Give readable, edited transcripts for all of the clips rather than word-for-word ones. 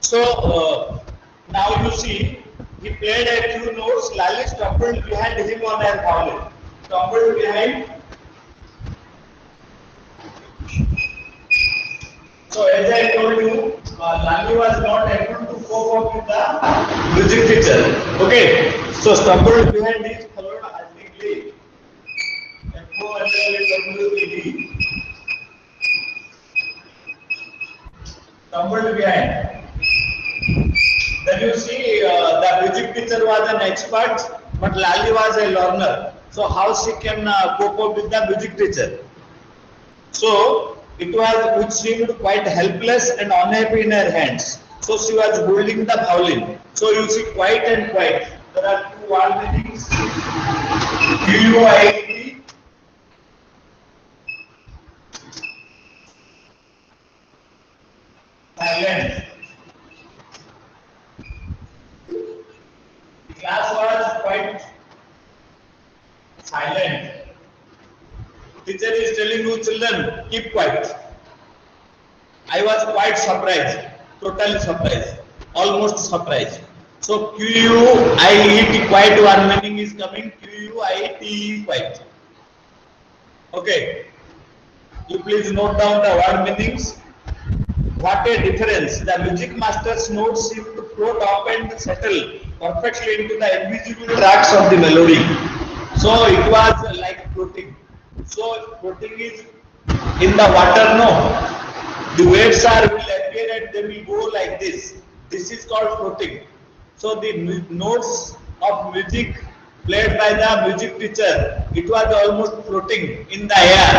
So now you see he played a few notes. Lali stumbled behind him on her violin. Stumbled behind. So as I told you, Lali was not able to cope up with the music teacher. Okay. So stumbled behind is followed hardly. F-O-L-L-W-E-D. Stumbled behind. Then you see the music teacher was an expert, but Lali was a learner. So how she can cope up with the music teacher? So it was which seemed quite helpless and unhappy in her hands. So she was holding the violin. So you see quiet and quiet. There are two word meanings. Q-U-I-T. Silent. The class was quite silent. Teacher is telling you children, keep quiet. I was quite surprised, totally surprised, almost surprised. So Q-U-I-E-T, quiet one meaning is coming, Q-U-I-T, quiet. Okay, you please note down the word meanings. What a difference! The music master's notes seem to float up and settle perfectly into the invisible tracks of the melody. So it was like floating. So floating is in the water, no. The waves will appear and they will go like this. This is called floating. So the notes of music played by the music teacher, it was almost floating in the air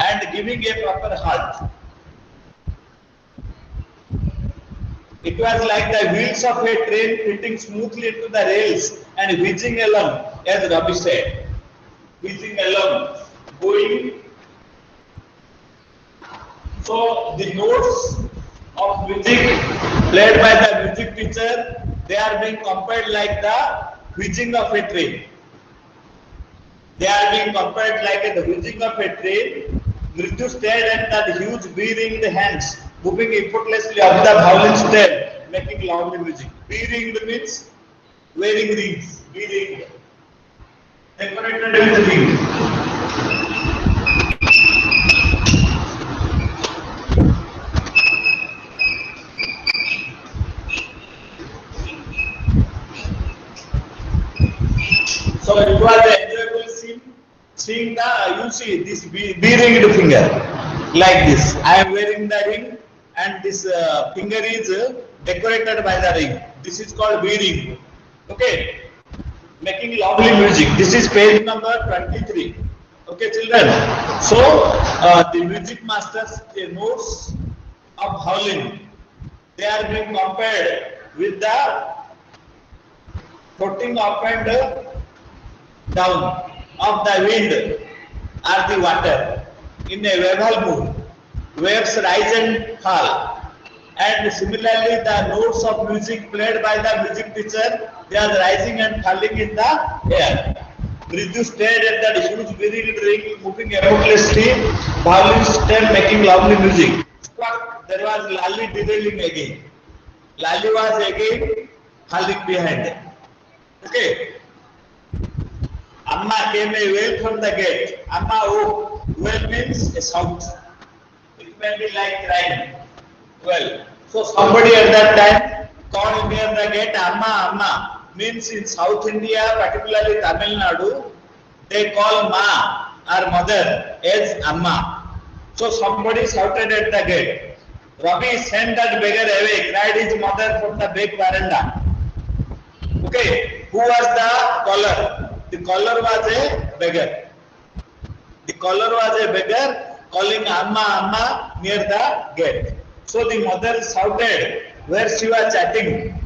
and giving a proper halt. It was like the wheels of a train fitting smoothly into the rails and whizzing along, as Ravi said. Whizzing along, going. So the notes of music played by the music teacher, they are being compared like the whizzing of a train. They are being compared like the whizzing of a train. Mritu stared at the huge bee-ringed hands, moving effortlessly up the violin stem, making lovely music. Bee-ringed means wearing rings. Bee-ringed. Decorated with rings. So it was an enjoyable scene. Seeing the, you see this bee-ringed finger like this. I am wearing the ring and this finger is decorated by the ring. This is called bee-ring. Okay, making lovely music. This is page number 23. Okay, children. So the music masters, the notes of violin, they are being compared with the floating up and down of the wind or the water in a waval mood. Waves rise and fall. And similarly, the notes of music played by the music teacher, they are rising and falling in the air. Mridu stared at that huge bee-ringed ring, moving effortlessly, violin stem making lovely music. But there was Lali derailing again. Lali was again falling behind. Okay. Amma came a wail from the gate. Amma, oh, wail means a shout. It may be like crying. Well, so somebody at that time called near the gate, Amma, Amma. Means in South India, particularly Tamil Nadu, they call Ma, our mother, as Amma. So somebody shouted at the gate. Ravi, send that beggar away, cried his mother from the back veranda. Okay, who was the caller? The caller was a beggar. The caller was a beggar calling Amma, Amma near the gate. So the mother shouted where she was chatting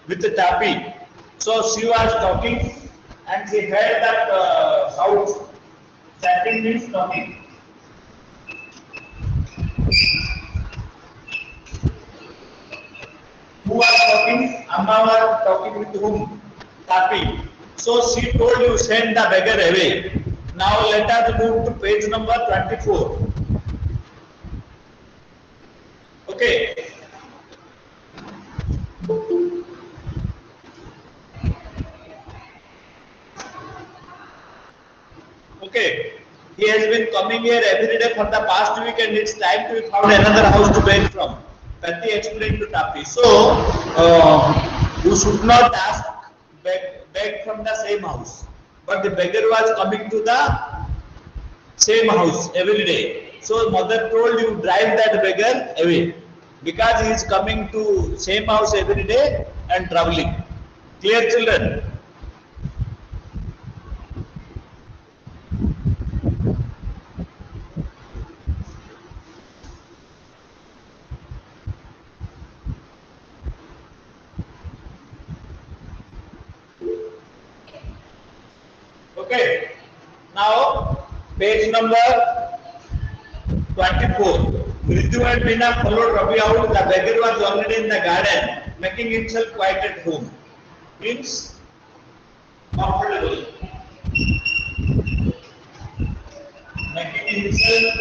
with the Tapi. So she was talking and she heard that shout. Chatting means talking. Who was talking? Amma was talking with whom? Tapi. So she told you send the beggar away. Now let us move to page number 24. Okay. Okay. He has been coming here every day for the past week and it's time to found another house to beg from. Patti explained to Tapi. So, you should not ask beg from the same house. But the beggar was coming to the same house every day. So mother told you drive that beggar away because he is coming to same house every day and traveling. Clear, children? Okay. Now page number 24. Mridu and Meena followed Ravi out. The beggar was already in the garden, making himself quite at home. Means comfortable. Making himself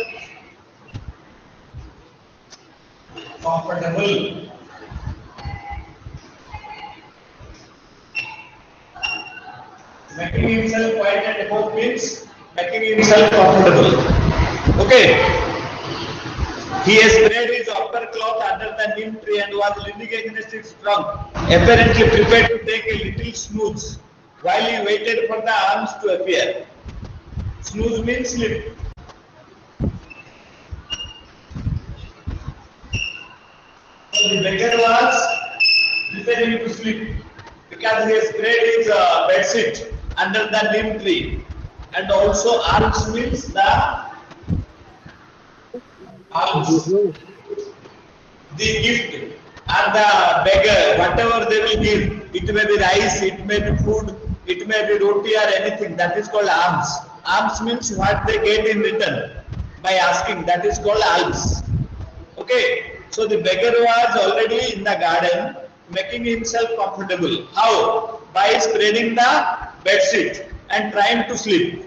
comfortable. Making himself quite at home means making himself comfortable. Okay. He has spread his upper cloth under the neem tree and was leaning against its trunk, apparently prepared to take a little snooze while he waited for the arms to appear. Snooze means sleep. So the beggar was preparing to sleep because he has spread his bedsheet under the neem tree, and also arms means the alms, the gift, and the beggar, whatever they will give, it may be rice, it may be food, it may be roti or anything, that is called alms. Alms means what they get in return by asking, that is called alms. Okay, so the beggar was already in the garden making himself comfortable. How? By spreading the bedsheet and trying to sleep.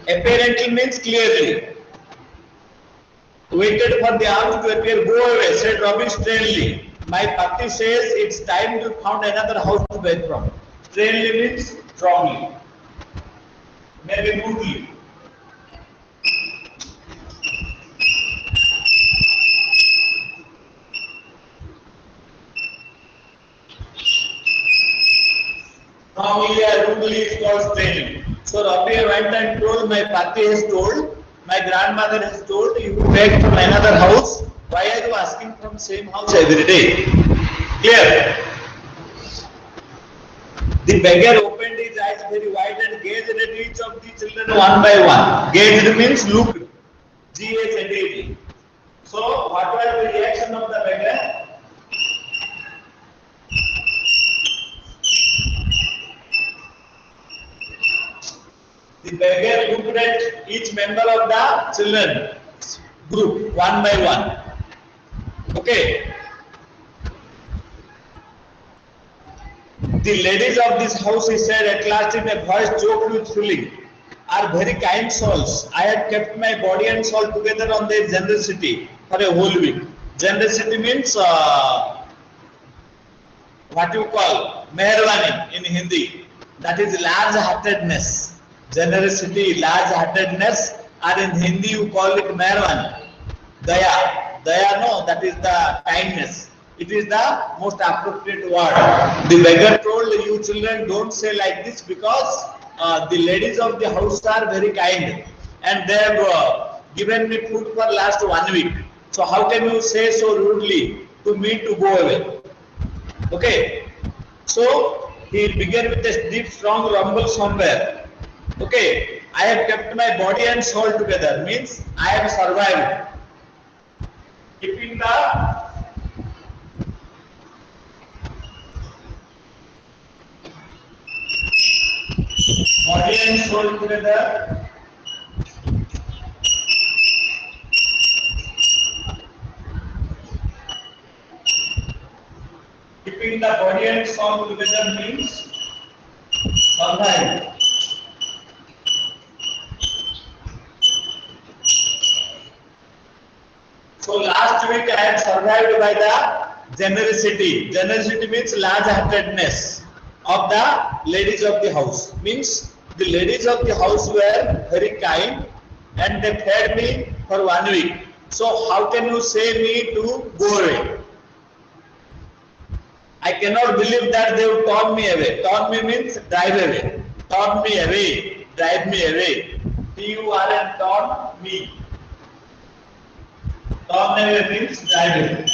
Apparently means clearly. Waited for the arms to appear. Go away, said Ravi sternly. My Patti says it's time to found another house to beg from. Sternly means strongly. Maybe rudely. Strongly or rudely is called sternly. So Ravi went and told, my Patti has told, my grandmother has told, you beg from another house. Why are you asking from same house every day? Clear? The beggar opened his eyes very wide and gazed at each of the children one by one. Gazed means looked. G-H-A-D-E. So, what was the reaction of the beggar? The beggar looked at each member of the children group one by one. Okay. The ladies of this house, he said at last in a voice choked with feeling, are very kind souls. I have kept my body and soul together on their generosity for a whole week. Generosity means what you call meherwani in Hindi. That is large-heartedness. Generosity, large-heartedness, or in Hindi you call it meherwani. Daya. Daya, no, that is the kindness. It is the most appropriate word. The beggar told you children don't say like this because the ladies of the house are very kind and they have given me food for last 1 week. So how can you say so rudely to me to go away? Okay. So he began with a deep strong rumble somewhere. Okay. I have kept my body and soul together means I have survived. Keeping the body and soul together. Keeping the body and soul together means survive. So last week I had survived by the generosity. Generosity means large-heartedness of the ladies of the house. Means the ladies of the house were very kind and they fed me for 1 week. So how can you say me to go away? I cannot believe that they would turn me away. Turn me means drive away. Turn me away. Drive me away. T-U-R-N, turn me. Turn away means drive away.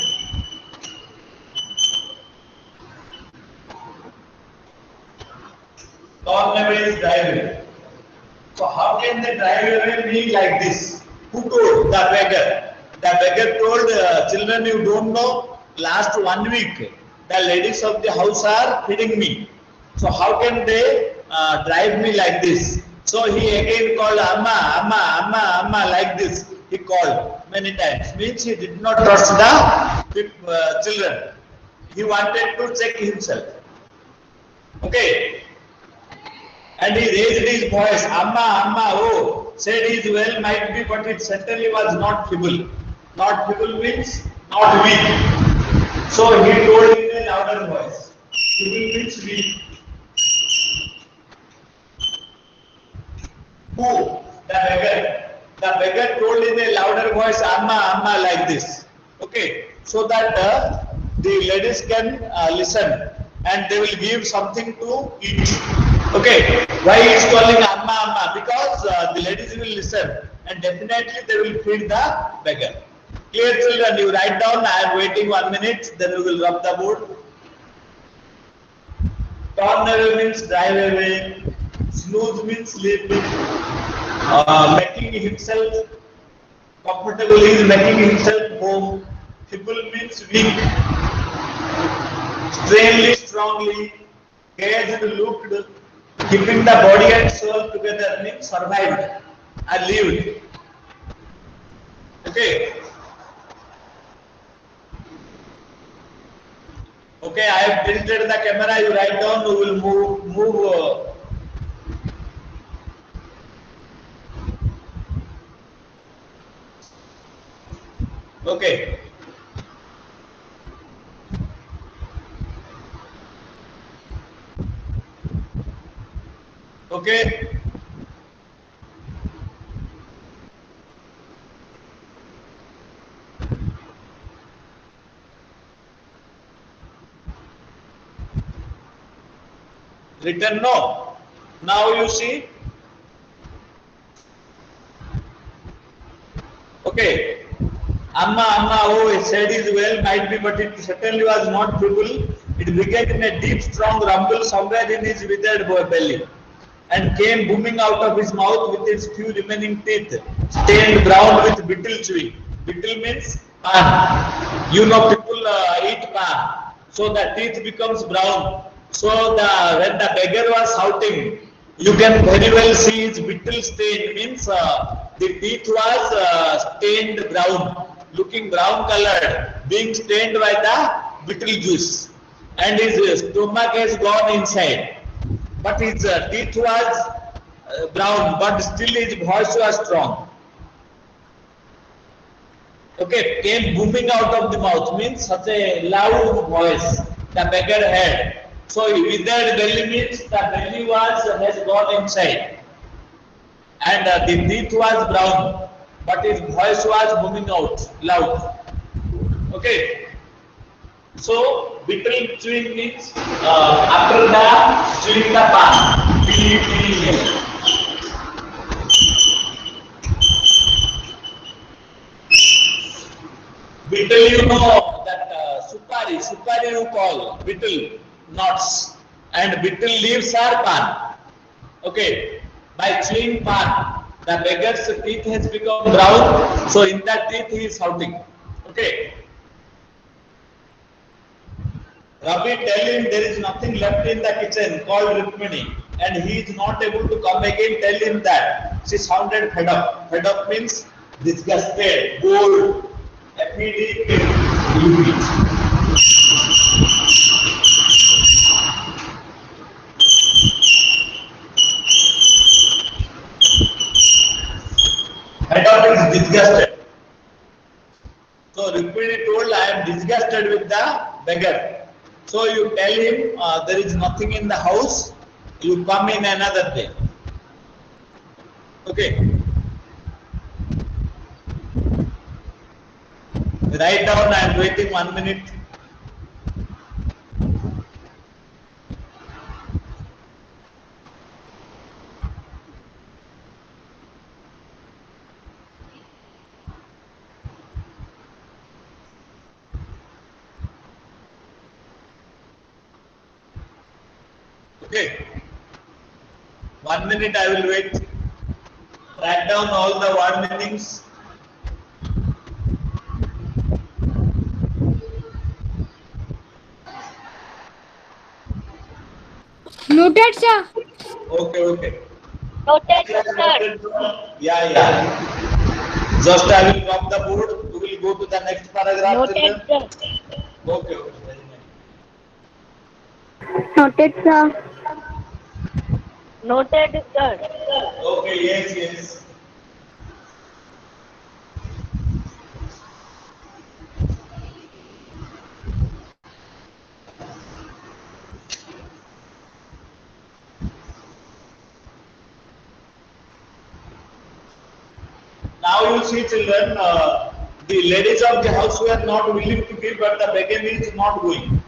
Turn away is drive away. So how can they drive away me like this? Who told? The beggar. The beggar told, children, you don't know, last 1 week, the ladies of the house are feeding me. So how can they drive me like this? So he again called Amma, Amma, Amma, Amma like this. He called many times. Means he did not trust the children. He wanted to check himself. Okay. And he raised his voice, Amma, Amma, oh, said his well might be, but it certainly was not feeble. Not feeble means not weak. So he told in a louder voice. Feeble means weak. Who? The beggar. The beggar told in a louder voice, Amma, Amma, like this. Okay. So that the ladies can listen and they will give something to eat. Okay, why he is calling Amma Amma? Because the ladies will listen and definitely they will feed the beggar. Clear, children? You write down. I am waiting 1 minute. Then we will rub the board. Turn away means drive away. Snooze means sleeping. Making himself comfortable. He is making himself home. Feeble means weak. Strainly, strongly. Caged, looked. Keeping the body and soul together means survived and lived. Okay. Okay, I have tilted the camera. You write down. We will move. Okay. Okay. Written no. Now you see. Okay. Amma, Amma, oh, it said is well, might be, but it certainly was not feeble. It began in a deep, strong rumble somewhere in his withered belly, and came booming out of his mouth with its few remaining teeth, stained brown with betel chewing. Betel means pan. You know people eat pan, so the teeth becomes brown. So when the beggar was shouting, you can very well see his betel stain. Means the teeth was stained brown, looking brown colored, being stained by the betel juice, and his stomach has gone inside. But his teeth was brown, but still his voice was strong. Okay, came booming out of the mouth means such a loud voice the beggar had. So withered belly means the belly has gone inside, and the teeth was brown, but his voice was booming out loud. Okay. So, betel chewing means after the chewing the pan. Betel, you know that supari you call betel nuts, and betel leaves are pan. Okay, by chewing pan, the beggar's teeth has become brown, so in that teeth he is shouting. Okay. Ravi, tell him there is nothing left in the kitchen called Rukmini, and he is not able to come again. Tell him that. She sounded fed up. Fed up means disgusted, bored, FED. Fed up is disgusted. beggar. So you tell him there is nothing in the house, you come in another day. Okay. Write down, I am waiting 1 minute. Okay. 1 minute I will wait. Write down all the word meanings. Noted, sir. Okay, okay. Noted, sir. Yeah. Just I will drop the board. We will go to the next paragraph. Noted, sir. Okay, okay. Very nice. Noted, sir. Noted, sir. Okay, yes, yes. Now you see, children, the ladies of the house were not willing to give, but the beggar is not going.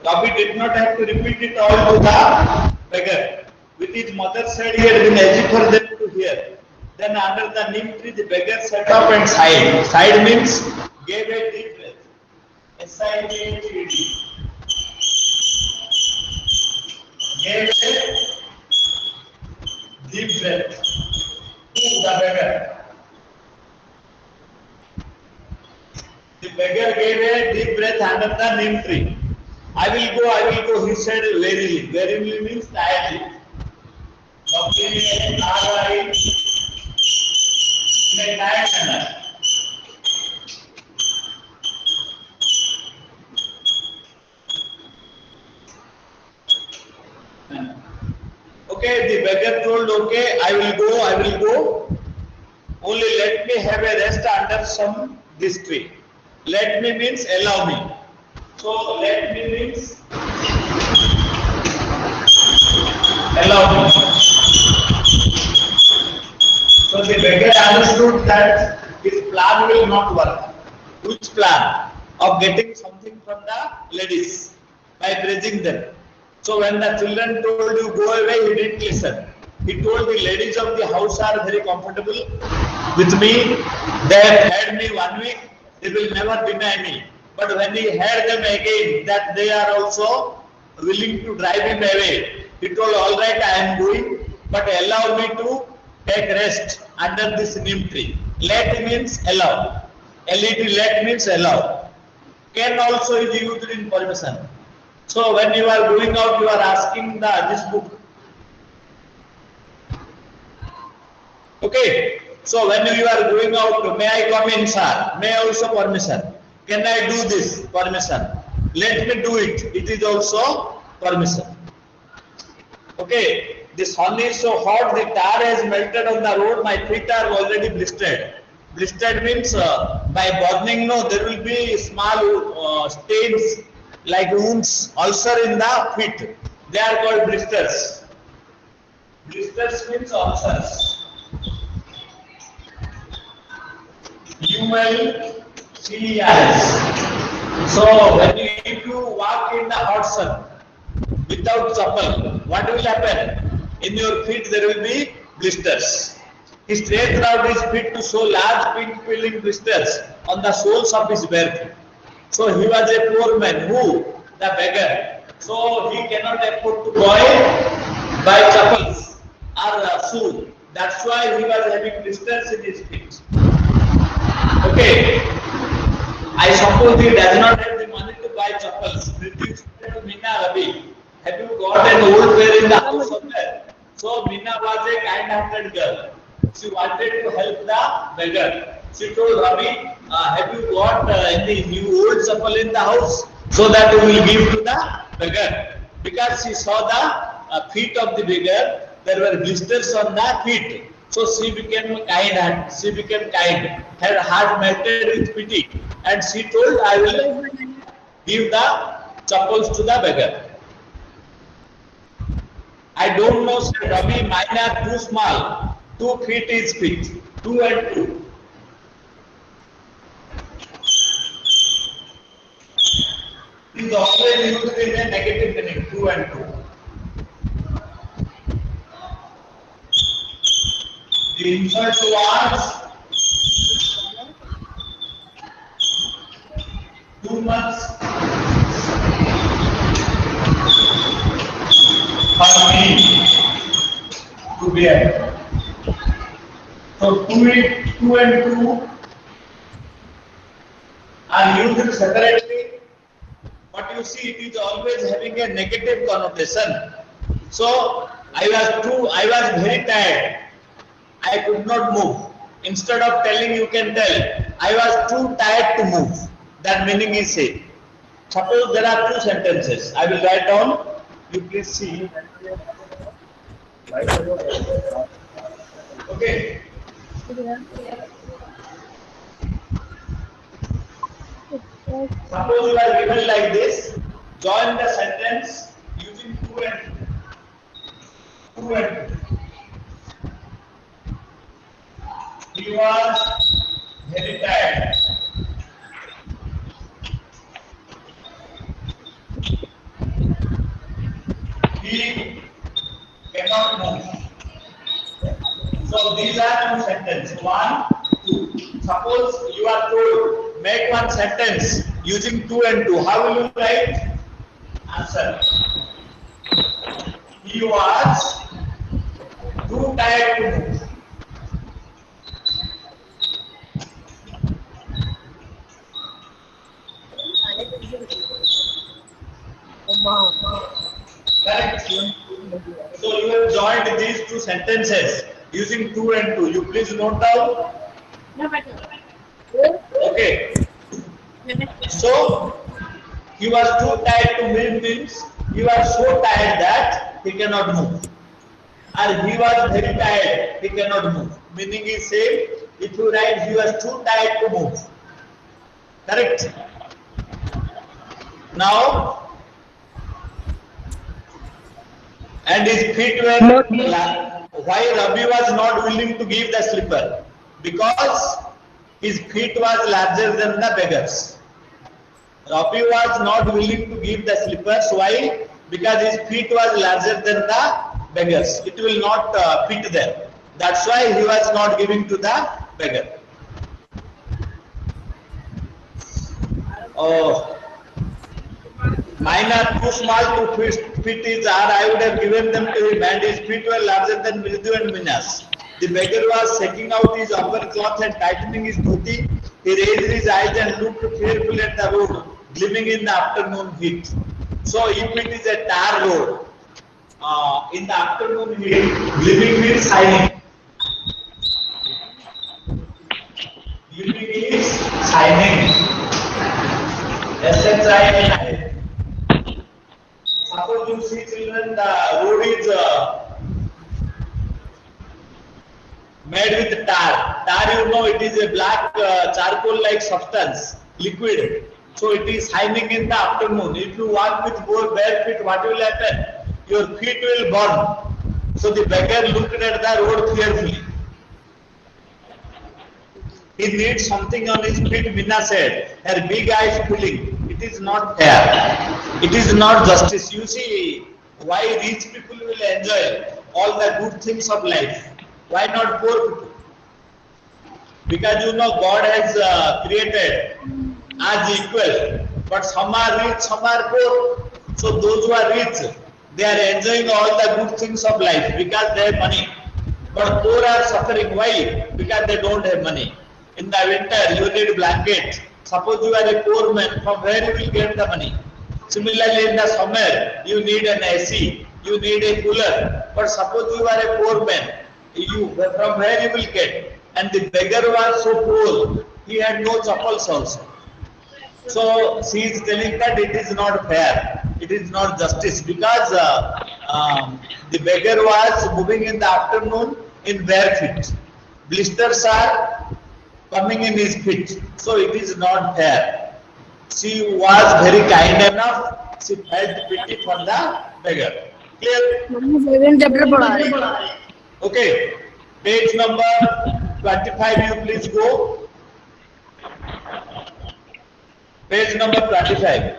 Ravi did not have to repeat it all to the beggar. With his mother said he had been easy for them to hear. Then under the neem tree, the beggar sat up and sighed. Sighed means gave a deep breath. S-I-G-H-E-D. Gave a deep breath to the beggar. The beggar gave a deep breath under the neem tree. I will go, he said wearily. Wearily means tiredly. In a tired manner. Okay, the beggar told, okay, I will go. Only let me have a rest under some this tree. Let me means allow me. So let me means allow me. So the beggar understood that his plan will not work. Which plan? Of getting something from the ladies by praising them. So when the children told you go away, he didn't listen. He told the ladies of the house are very comfortable with me. They have had me 1 week. They will never deny me. But when he heard them again that they are also willing to drive him away, he told, all right, I am going, but allow me to take rest under this neem tree. Let means allow. Let, let means allow. Can also is used in permission. So when you are going out, you are asking this book. Okay. So when you are going out, may I come in, sir? May also permission. Can I do this? Permission. Let me do it. It is also permission. Okay. The sun is so hot, the tar has melted on the road. My feet are already blistered. Blistered means by burning, no, there will be small stains like wounds, ulcer in the feet. They are called blisters. Blisters means ulcers. ULCERS. So when you walk in the hot sun without chappal, what will happen? In your feet there will be blisters. He stretched out his feet to show large pink peeling blisters on the soles of his bare feet. So he was a poor man. Who? The beggar. So he cannot afford to buy chappals or shoe. That's why he was having blisters in his feet. Okay. I suppose he does not have the money to buy chappals. Meena Ravi, have you got an old pair in the house somewhere? So Meena was a kind-hearted girl. She wanted to help the beggar. She told Ravi, have you got any new old chappal in the house so that we will give to the beggar? Because she saw the feet of the beggar, there were blisters on the feet. So she became kind. She became kind. Her heart melted with pity, and she told, "I will give the chappals to the beggar. I don't know, Sir Ravi, mine are too small. 2 feet is fit. 2 and 2. It is always used in a negative meaning. 2 and 2. The insult was too much for me to bear. So 2 and 2 are used separately, but you see it is always having a negative connotation. So I was very tired. I could not move. Instead of telling, you can tell, I was too tired to move. That meaning is said. Suppose there are 2 sentences. I will write down. You please see. Okay. Suppose you are given like this. Join the sentence using 2 and 2. 2 and 2. He was very tired. He cannot move. So these are 2 sentences. 1, 2. Suppose you are told make one sentence using 2 and 2. How will you write? Answer. He was too tired to move. Correct. So you have joined these 2 sentences using 2 and 2. You please note down. Okay. So he was too tired to move means he was so tired that he cannot move. And he was very tired, he cannot move. Meaning is same. If you write he was too tired to move. Correct. Now, and his feet were, why Ravi was not willing to give the slipper? Because his feet was larger than the beggar's. Ravi was not willing to give the slippers. Why? Because his feet was larger than the beggar's. It will not fit there. That's why he was not giving to the beggar. Oh. Mine are too small to fit his arm. I would have given them to him, and his feet were larger than Mridu and Minas. The beggar was shaking out his upper cloth and tightening his dhoti. He raised his eyes and looked fearfully at the road, gleaming in the afternoon heat. So, if it is a tar road, in the afternoon heat, gleaming means shining. Gleaming is shining. S-H-I-N-I. Suppose you see children, the road is made with tar. Tar, you know, it is a black charcoal-like substance, liquid. So it is shining in the afternoon. If you walk with bare feet, what will happen? Your feet will burn. So the beggar looked at the road fearfully. He needs something on his feet, Minna said. Her big eyes pulling. It is not fair. It is not justice. You see why rich people will enjoy all the good things of life. Why not poor people? Because you know God has created as equal. But some are rich, some are poor. So those who are rich, they are enjoying all the good things of life because they have money. But poor are suffering. Why? Because they don't have money. In the winter, you need blanket. Suppose you are a poor man, from where you will get the money? Similarly, in the summer, you need an AC, you need a cooler. But suppose you are a poor man, from where you will get? And the beggar was so poor, he had no chappals also. So she is telling that it is not fair, it is not justice, because the beggar was moving in the afternoon in bare feet. Blisters are coming in his feet, so it is not fair. She was very kind enough. She felt pity for the beggar. Clear? Second chapter पढ़ा है. Okay. Page number 25. You please go. Page number 25.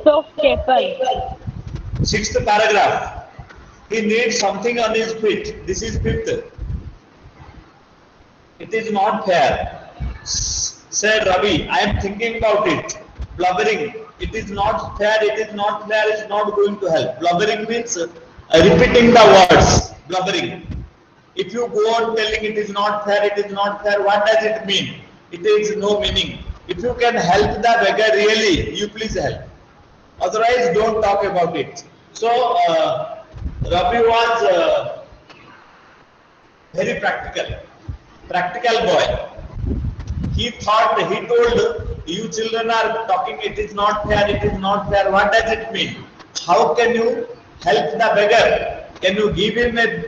Of chapel. Sixth paragraph. He needs something on his feet. This is fifth. It is not fair. Said Ravi, I am thinking about it. Blubbering. It is not fair. It is not fair. It's not going to help. Blubbering means repeating the words. Blubbering. If you go on telling it is not fair, it is not fair, what does it mean? It is no meaning. If you can help the beggar really, you please help. Otherwise, don't talk about it. So, Ravi was very practical boy. He thought, he told, you children are talking, it is not fair, it is not fair. What does it mean? How can you help the beggar? Can you give him a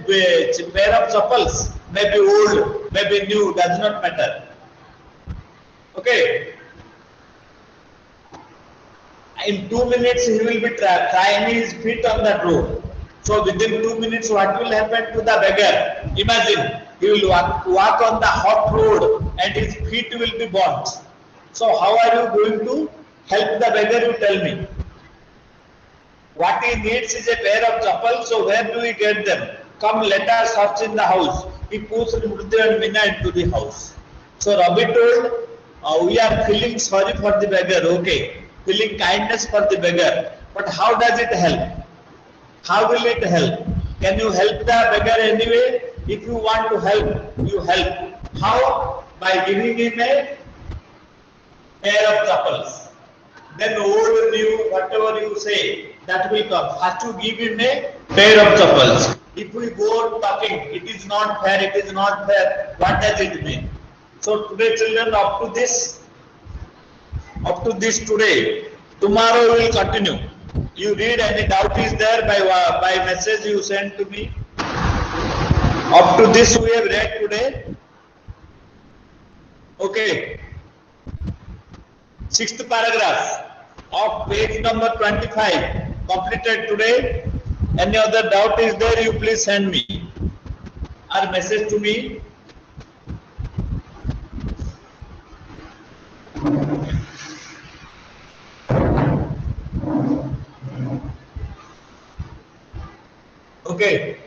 pair of chappals? Maybe old, maybe new, does not matter. Okay. In 2 minutes, he will be trying his feet on that road. So within 2 minutes, what will happen to the beggar? Imagine, he will walk on the hot road and his feet will be burnt. So how are you going to help the beggar, you tell me? What he needs is a pair of chappals, so where do we get them? Come, let us search in the house. He pushed Murthy and Meena into the house. So Ravi told, we are feeling sorry for the beggar, okay. Feeling kindness for the beggar. But how does it help? How will it help? Can you help the beggar anyway? If you want to help, you help. How? By giving him a pair of chappals. Then old, new, whatever you say, that will come. Have to give him a pair of chappals. If we go on talking, it is not fair, it is not fair, what does it mean? So today children, up to this today, tomorrow we will continue. You read, any doubt is there by message you send to me. Up to this we have read today. Okay. Sixth paragraph of page number 25 completed today. Any other doubt is there, you please send me or message to me. Okay.